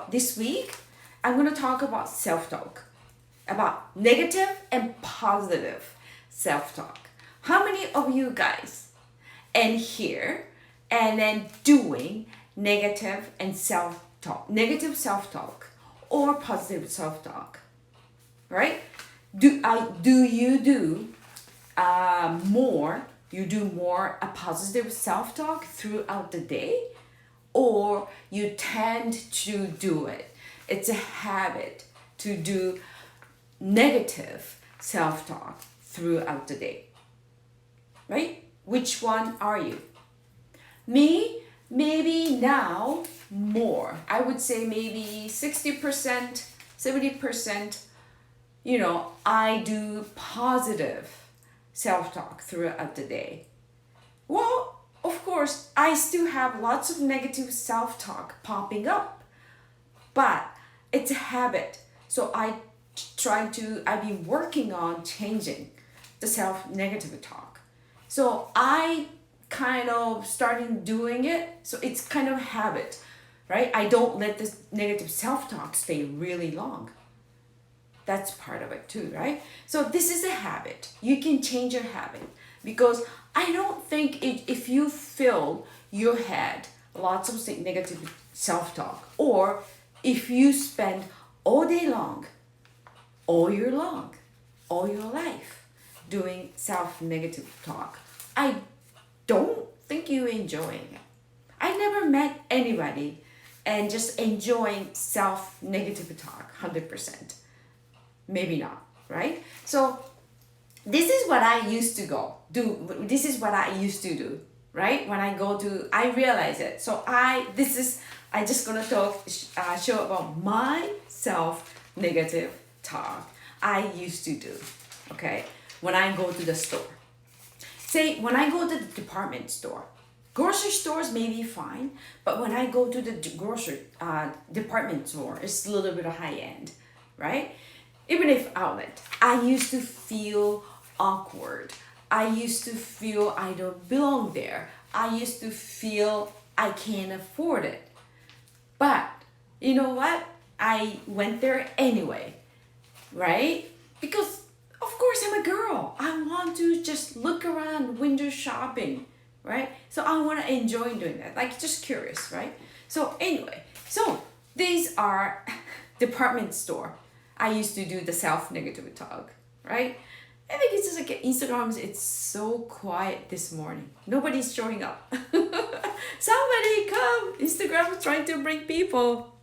This week, I'm going to talk about self-talk, about negative and positive self-talk. How many of you guys and here and then doing negative self-talk or positive self-talk, right? Do you do more? You do more a positive self-talk throughout the day, or you tend to do it. It's a habit to do negative self-talk throughout the day, right? Which one are you? Me, maybe now more. I would say maybe 60%, 70%, I do positive self-talk throughout the day. Well, of course, I still have lots of negative self-talk popping up, but it's a habit. So I've been working on changing the self-negative talk. So I kind of starting doing it. So it's kind of a habit, right? I don't let this negative self-talk stay really long. That's part of it too, right? So this is a habit. You can change your habit because I don't think if you fill your head lots of negative self-talk, or if you spend all day long, all year long, all your life doing self-negative talk, I don't think you're enjoying it. I never met anybody and just enjoying self-negative talk 100%. Maybe not, right? So this is what I used to do. This is what I used to do, right? When I realize it. So I just gonna show about my self-negative talk I used to do, okay? When I go to the store. Say, when I go to the department store, grocery stores may be fine, but when I go to the grocery department store, it's a little bit of high end, right? Even if outlet, I used to feel awkward. I used to feel I don't belong there. I used to feel I can't afford it. But you know what? I went there anyway, right? Because of course I'm a girl. I want to just look around window shopping, right? So I want to enjoy doing that. Like just curious, right? So anyway, so these are department store. I used to do the self-negative talk, right? I think it's just like Instagram, it's so quiet this morning. Nobody's showing up. Somebody come! Instagram is trying to bring people.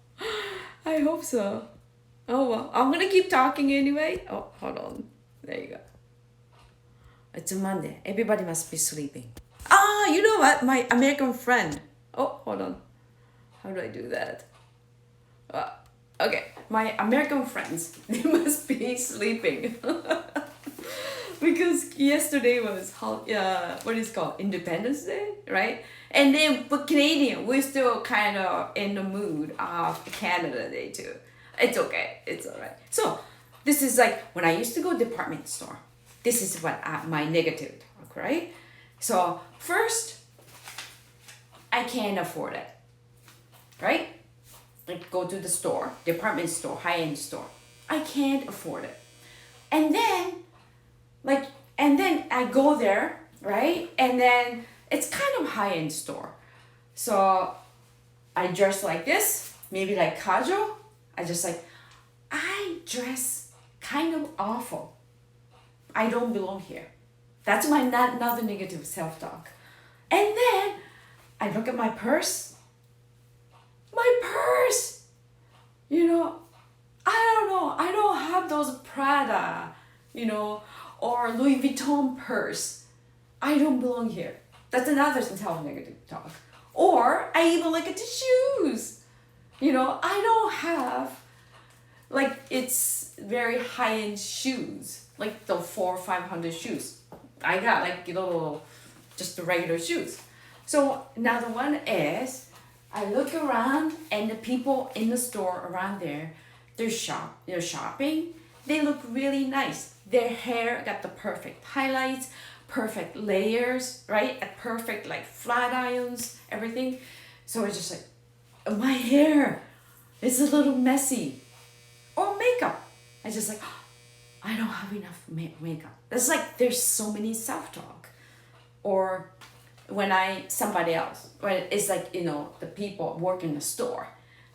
I hope so. Oh well, I'm gonna keep talking anyway. Oh, hold on. There you go. It's a Monday. Everybody must be sleeping. Ah, you know what? My American friend. Oh, hold on. How do I do that? Okay, my American friends, they must be sleeping. Because yesterday was what is it called, Independence Day, right? And then for Canadian, we're still kind of in the mood of Canada Day too. It's okay, it's all right. So this is like when I used to go department store. This is what my negative talk, right? So first, I can't afford it, right? Like go to the store, department store, high-end store. I can't afford it. And then I go there, right? And then it's kind of high-end store. So I dress like this, maybe like casual. I dress kind of awful. I don't belong here. That's my another negative self-talk. And then I look at my purse. My purse! I don't know. I don't have those Prada, or Louis Vuitton purse. I don't belong here. That's another self-negative talk. Or I even look at the shoes. I don't have, like, it's very high-end shoes. Like the 400 or 500 shoes. I got, like, just the regular shoes. So another one is, I look around and the people in the store around there, they're shopping. They look really nice. Their hair got the perfect highlights, perfect layers, right? A perfect like flat irons, everything. So it's just like, my hair, It's a little messy. Or makeup. I just like, I don't have enough makeup. It's like there's so many self-talk. Or when somebody else, when it's like, the people work in the store,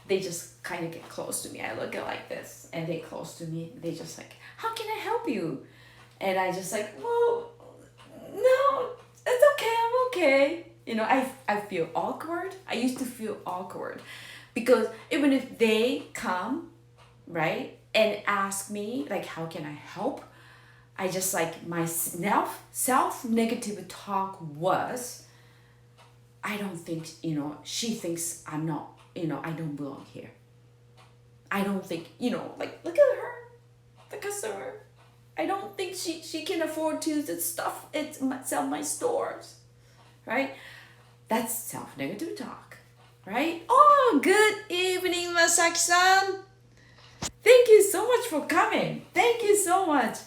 they just kind of get close to me. I look at like this and they close to me. They just like, how can I help you? And I just like, well, no, it's okay. I'm okay. I feel awkward. I used to feel awkward because even if they come, right, and ask me like, how can I help? I just like my self negative talk was, I don't think, she thinks I'm not, I don't belong here. I don't think, like, look at her, the customer. I don't think she can afford to sell my stores, right? That's self-negative talk, right? Oh, good evening, Masaki-san. Thank you so much for coming. Thank you so much.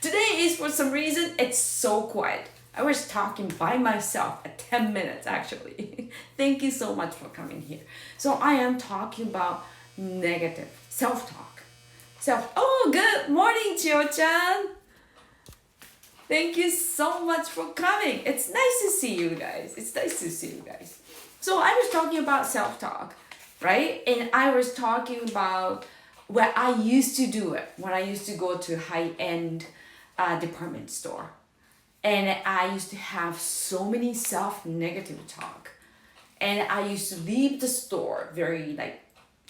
Today is, for some reason, it's so quiet. I was talking by myself at 10 minutes actually. Thank you so much for coming here. So I am talking about negative self-talk. Oh, good morning, Chio-chan. Thank you so much for coming. It's nice to see you guys. So I was talking about self-talk, right? And I was talking about where I used to do it when I used to go to high-end department store. And I used to have so many self-negative talk. And I used to leave the store very like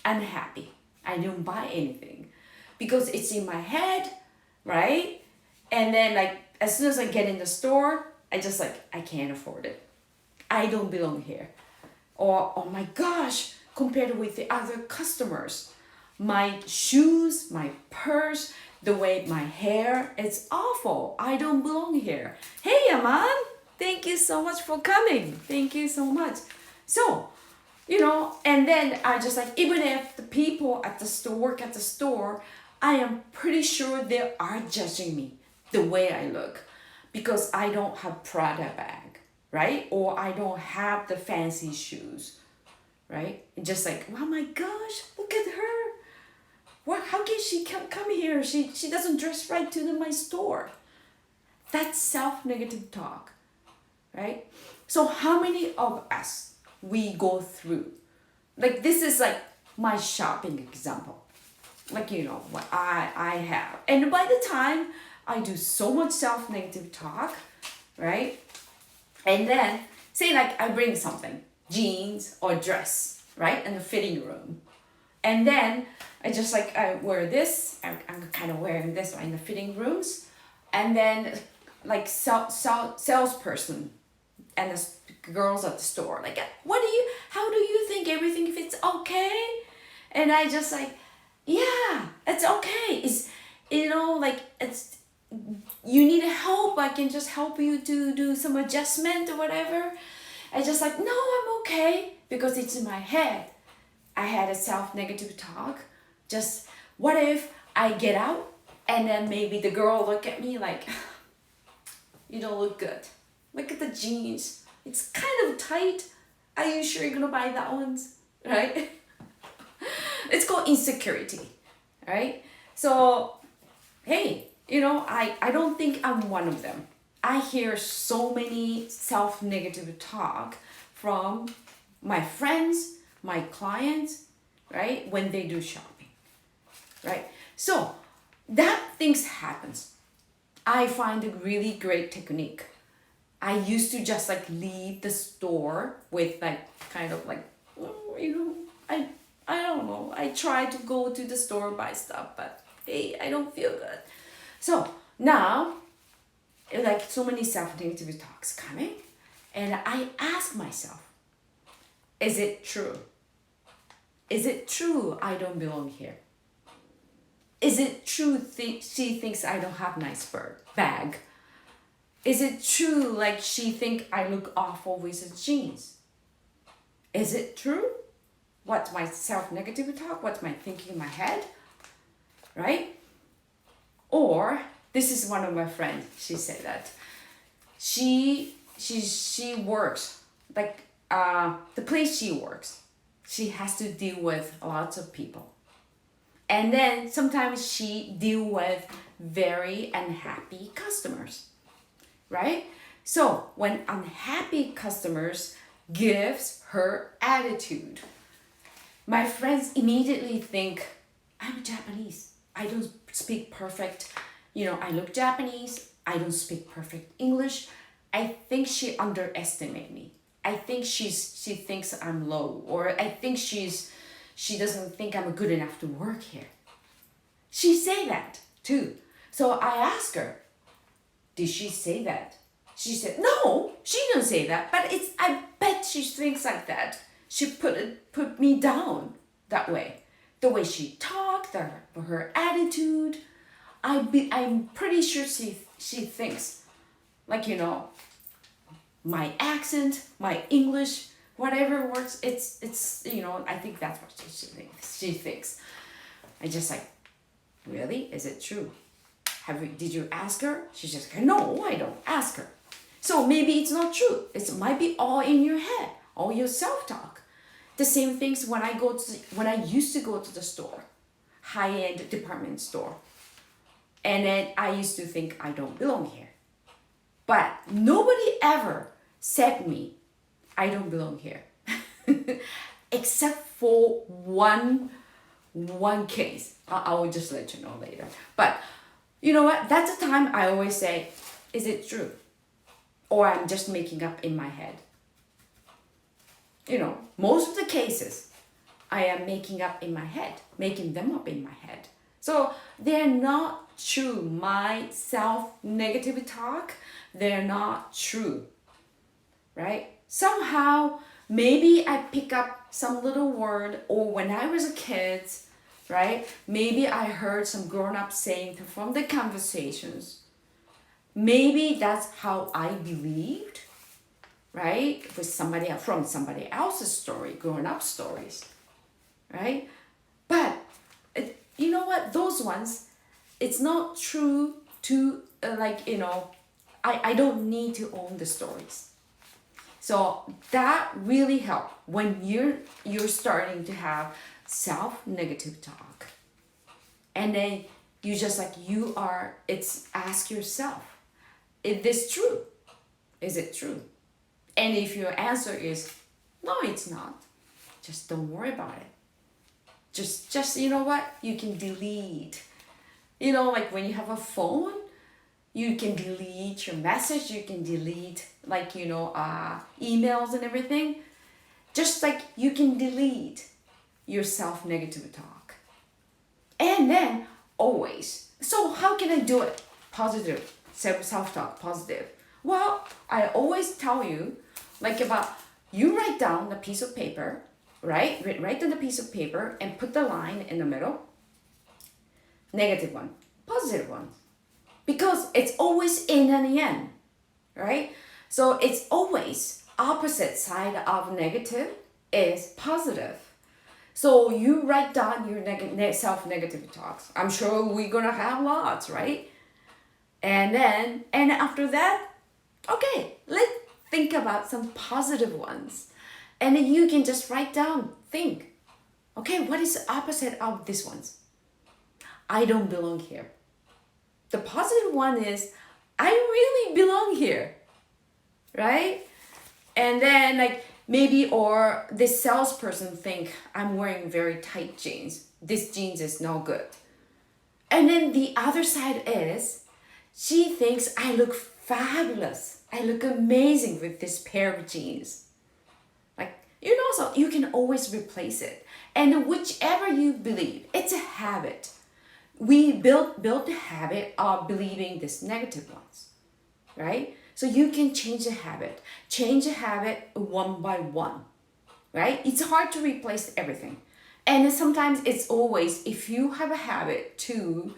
unhappy. I didn't buy anything because it's in my head, right? And then like as soon as I get in the store, I just like, I can't afford it. I don't belong here. Or, oh my gosh, compared with the other customers, my shoes, my purse, the way my hair, it's awful. I don't belong here. Hey, Aman, thank you so much for coming. Thank you so much. So, and then I just like, even if the people at the store work at the store, I am pretty sure they are judging me the way I look because I don't have Prada bag, right? Or I don't have the fancy shoes, right? Just like, oh my gosh, look at her. How can she come here? She doesn't dress right to my store. That's self-negative talk, right? So how many of us we go through? Like this is like my shopping example. Like, what I have. And by the time I do so much self-negative talk, right? And then say like I bring something, jeans or dress, right? In the fitting room. And then I just like, I wear this, I'm kind of wearing this in the fitting rooms. And then like salesperson and the girls at the store, like, how do you think everything fits okay? And I just like, yeah, it's okay. It's, like it's, you need help. I can just help you to do some adjustment or whatever. I just like, no, I'm okay because it's in my head. I had a self-negative talk. Just what if I get out and then maybe the girl look at me like, you don't look good. Look at the jeans. It's kind of tight. Are you sure you're gonna buy that ones? Right? It's called insecurity, right? So, hey, I don't think I'm one of them. I hear so many self-negative talk from my friends, my clients, right? When they do shopping, right? So that things happens. I find a really great technique. I used to just like leave the store with like kind of like, I don't know. I try to go to the store buy stuff, but hey, I don't feel good. So now, like so many self-negative talks coming, and I ask myself, is it true? Is it true I don't belong here? Is it true she thinks I don't have nice bag? Is it true like she think I look awful with the jeans? Is it true? What's my self-negative talk? What's my thinking in my head? Right? Or this is one of my friends. She said that she works like the place she works. she has to deal with lots of people. And then sometimes she deal with very unhappy customers, right? So when unhappy customers gives her attitude, my friends immediately think, I'm Japanese. I don't speak perfect, I look Japanese. I don't speak perfect English. I think she underestimates me. I think she thinks I'm low, or I think she doesn't think I'm good enough to work here. She say that too. So I asked her, did she say that? She said, no, she didn't say that, but I bet she thinks like that. She put me down that way. The way she talked, her attitude. I'm pretty sure she thinks, like, my accent, my English, whatever works, it's I think that's what she thinks. I just like, really? Is it true? Did you ask her? She's just like, no, I don't ask her. So maybe it's not true. It might be all in your head, all your self-talk. The same things when I used to go to the store, high-end department store. And then I used to think I don't belong here. But nobody ever said me, I don't belong here. Except for one case. I will just let you know later. But you know what? That's the time I always say, is it true? Or I'm just making up in my head. Most of the cases, I am making them up in my head. So they're not true. My self-negative talk, they're not true, right? Somehow, maybe I pick up some little word, or when I was a kid, right? Maybe I heard some grown-ups saying from the conversations. Maybe that's how I believed, right? With from somebody else's story, grown-up stories, right? But you know what? Those ones, it's not true to I don't need to own the stories. So that really helps when you're starting to have self-negative talk. And then you just ask yourself, is this true? Is it true? And if your answer is, no, it's not, just don't worry about it. Just you know what? You can delete. Like when you have a phone, you can delete your message, you can delete emails and everything. Just like you can delete your self-negative talk. And then always, so how can I do it? Positive, self-talk, positive. Well, I always tell you, you write down a piece of paper, right? Write down a piece of paper and put the line in the middle. Negative one, positive one. Because it's always in and yang, right? So it's always opposite side of negative is positive. So you write down your self-negative talks. I'm sure we're gonna have lots, right? And after that, okay, let's think about some positive ones. And then you can just write down, think, okay, what is the opposite of these ones? I don't belong here. The positive one is, I really belong here, right? And then maybe, or this salesperson think I'm wearing very tight jeans. This jeans is no good. And then the other side is, she thinks I look fabulous. I look amazing with this pair of jeans. So you can always replace it. And whichever you believe, it's a habit. We build the habit of believing these negative ones, right? So you can change the habit one by one, right? It's hard to replace everything. And sometimes it's always, if you have a habit to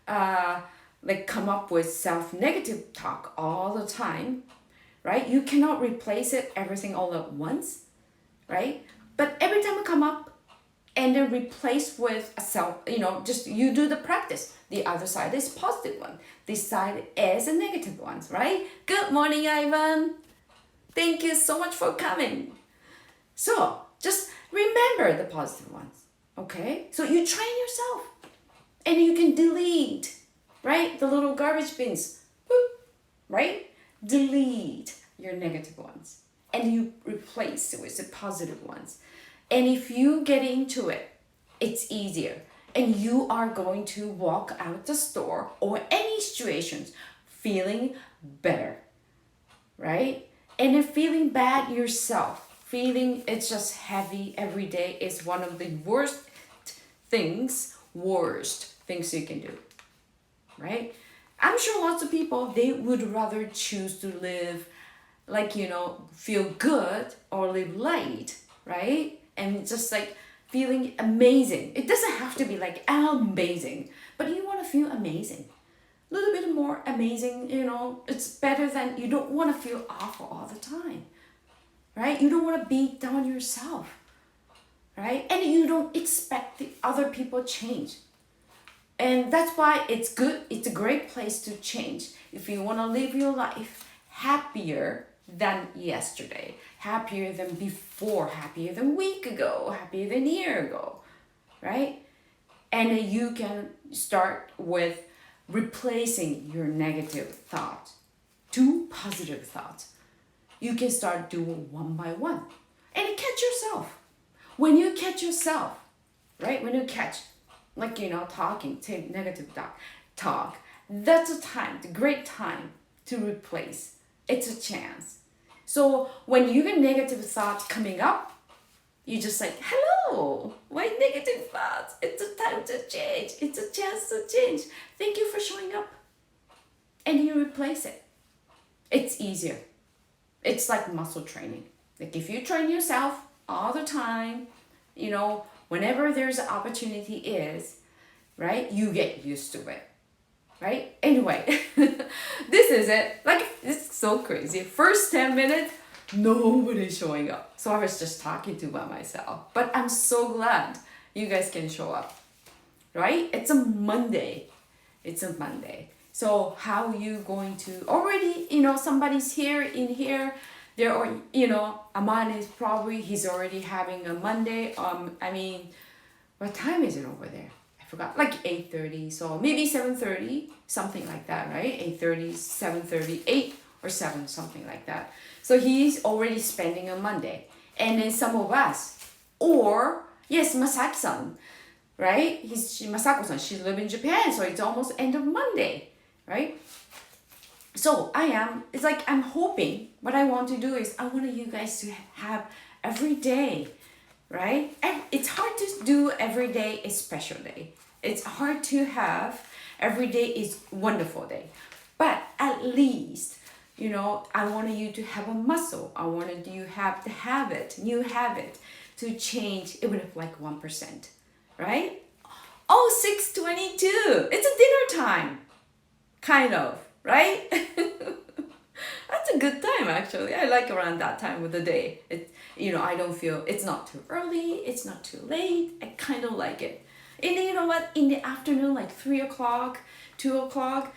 come up with self-negative talk all the time, right? You cannot replace everything all at once, right? But every time it come up and then replace with a just you do the practice. The other side is positive one. This side is a negative one, right? Good morning, Ivan. Thank you so much for coming. So just Remember the positive ones. Okay? So you train yourself. And you can delete, right? The little garbage bins. Boop, right? Delete your negative ones. And you replace it with the positive ones. And if you get into it, it's easier. And you are going to walk out the store or any situations feeling better, right? And if feeling bad yourself, feeling it's just heavy every day is one of the worst things you can do, right? I'm sure lots of people, they would rather choose to live like, feel good or live light, right? And just like feeling amazing. It doesn't have to be like amazing, but you want to feel amazing. A little bit more amazing, it's better than you don't want to feel awful all the time, right? You don't want to beat down yourself, right? And you don't expect the other people change. And that's why it's good. It's a great place to change. If you want to live your life happier than yesterday, happier than before, happier than a week ago, happier than a year ago, right? And you can start with replacing your negative thought to positive thoughts. You can start doing one by one. And catch yourself. When you catch yourself, right? When you catch, like, talking, take negative talk, that's a time, the great time to replace. It's a chance. So when you get negative thoughts coming up, you just like, hello, my negative thoughts. It's a time to change. It's a chance to change. Thank you for showing up. And you replace it. It's easier. It's like muscle training. Like if you train yourself all the time, whenever there's an opportunity is, right, you get used to it. Right? Anyway, this is it. Like, it's so crazy. First 10 minutes, nobody's showing up. So I was just talking to by myself. But I'm so glad you guys can show up. Right? It's a Monday. So how are you going to already, somebody's here in here. There are, Aman is probably, he's already having a Monday. What time is it over there? I forgot, like 8:30, so maybe 7:30, something like that, right? 8:30, 7:30, 8 or 7, something like that. So he's already spending a Monday. And then some of us, or yes, Masaki-san, right? Masako-san, she lives in Japan, so it's almost end of Monday, right? So it's like I'm hoping, what I want to do is I want you guys to have every day, right? And it's hard to do every day a special day. It's hard to have every day is wonderful day. But at least, I wanted you to have a muscle. I wanted you to have the new habit to change, even if like 1%, right? Oh, 6:22. It's a dinner time. Kind of, right? That's a good time actually. I like around that time of the day. I don't feel it's not too early, it's not too late. I kind of like it. And then, you know what? In the afternoon, like 3 o'clock, 2 o'clock,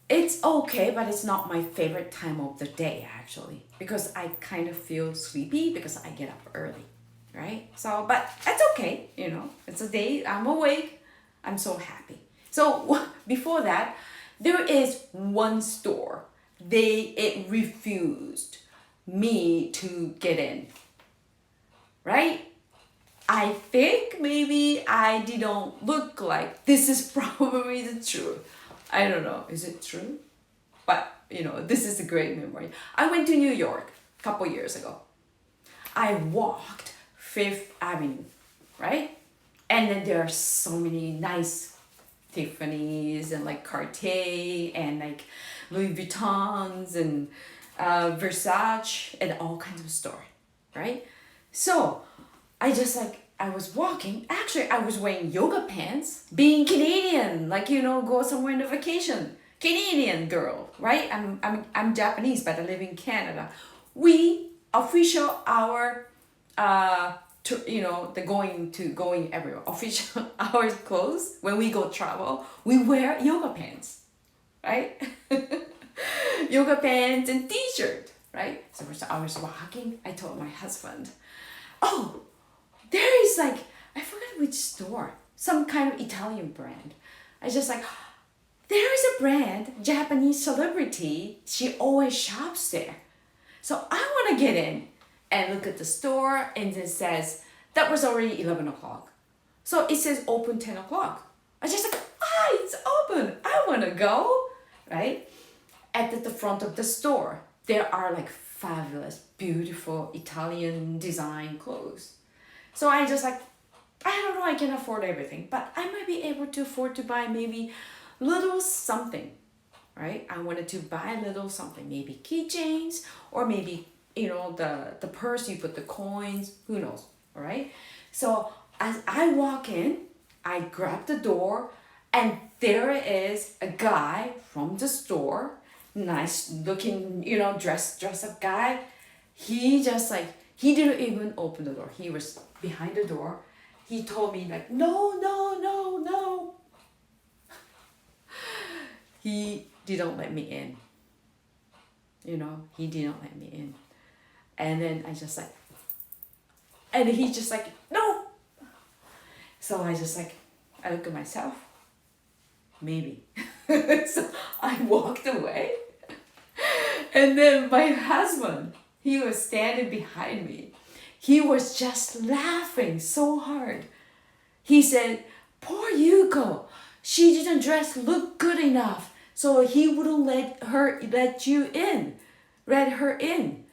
it's okay, but it's not my favorite time of the day actually, because I kind of feel sleepy because I get up early, right? So, but it's okay, it's a day, I'm awake, I'm so happy. So before that, there is one store, it refused me to get in, right? I think maybe I didn't look like, this is probably the truth. I don't know, is it true? But, this is a great memory. I went to New York a couple years ago. I walked Fifth Avenue, right? And then there are so many nice Tiffany's and like Cartier and like Louis Vuittons and Versace and all kinds of store, right? So I was walking. Actually, I was wearing yoga pants, being Canadian, like, go somewhere on a vacation. Canadian girl, right? I'm Japanese, but I live in Canada. We official our the going everywhere. Official our clothes when we go travel, we wear yoga pants, right? Yoga pants and t-shirt, right? So I was walking. I told my husband, oh, there is like, I forgot which store, some kind of Italian brand. I just like, there is a brand, Japanese celebrity, she always shops there. So I want to get in and look at the store, and it says, that was already 11 o'clock. So it says open 10 o'clock. I just like, it's open. I want to go, right? At the front of the store, there are like fabulous, beautiful Italian design clothes. So I just like, I don't know, I can afford everything, but I might be able to afford to buy maybe little something, right? I wanted to buy a little something, maybe keychains, or maybe, the purse you put the coins, who knows, all right? So as I walk in, I grab the door, and there is a guy from the store, nice looking, dressed up guy. He just like, he didn't even open the door. He was behind the door. He told me like, no, no, no, no. He didn't let me in. He didn't let me in. And then I just like, and he just like, no. So I just like, I look at myself, maybe. So I walked away. And then my husband, he was standing behind me. He was just laughing so hard. He said, poor Yuko, she didn't look good enough. So he wouldn't let her in.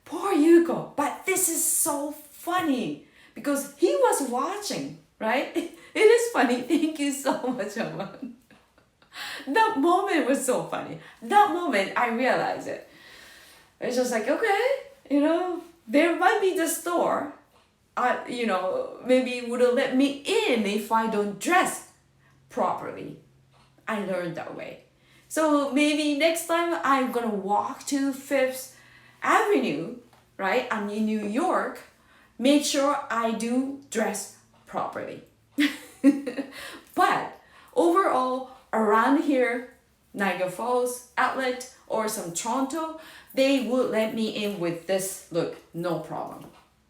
Poor Yuko. But this is so funny because he was watching, right? It is funny. Thank you so much, Aman. That moment was so funny. That moment, I realized it. It's just like, okay, there might be the store, maybe wouldn't let me in if I don't dress properly. I learned that way. So maybe next time I'm gonna walk to Fifth Avenue, right? I'm in New York. Make sure I do dress properly. But overall, around here, Niagara Falls outlet or some Toronto, they would let me in with this look, no problem.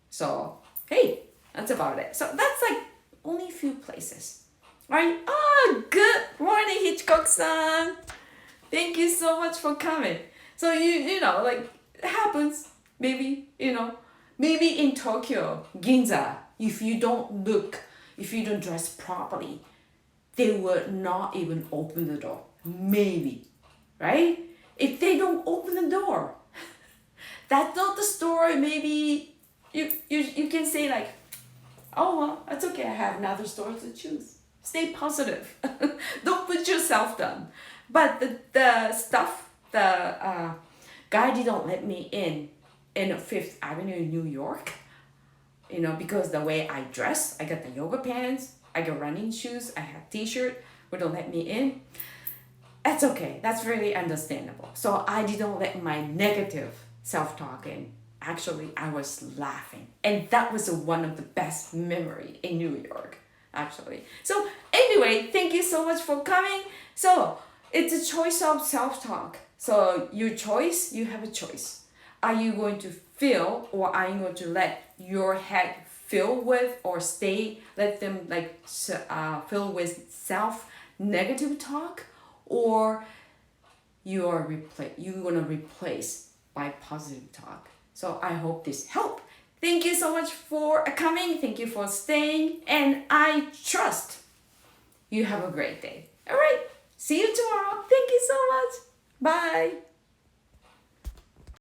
So, hey, that's about it. So that's like only a few places, right? Oh, good morning, Hitchcock-san. Thank you so much for coming. So like it happens. Maybe, maybe in Tokyo, Ginza, if you don't dress properly, they would not even open the door. Maybe, right? If they don't open the door, that's not the story. Maybe you can say like, oh well, that's okay. I have another store to choose. Stay positive. Don't put yourself down. But the guy didn't let me in Fifth Avenue in New York. Because the way I dress, I got the yoga pants, I got running shoes, I have t-shirt, wouldn't let me in. That's okay. That's really understandable. So I didn't let my negative self-talk in. Actually, I was laughing. And that was one of the best memory in New York, actually. So anyway, thank you so much for coming. So it's a choice of self-talk. So your choice, you have a choice. Are you going to feel, or are you going to let your head fill with, or let them fill with self-negative talk? Or you're gonna replace by positive talk. So I hope this helped. Thank you so much for coming. Thank you for staying. And I trust you have a great day. All right. See you tomorrow. Thank you so much. Bye.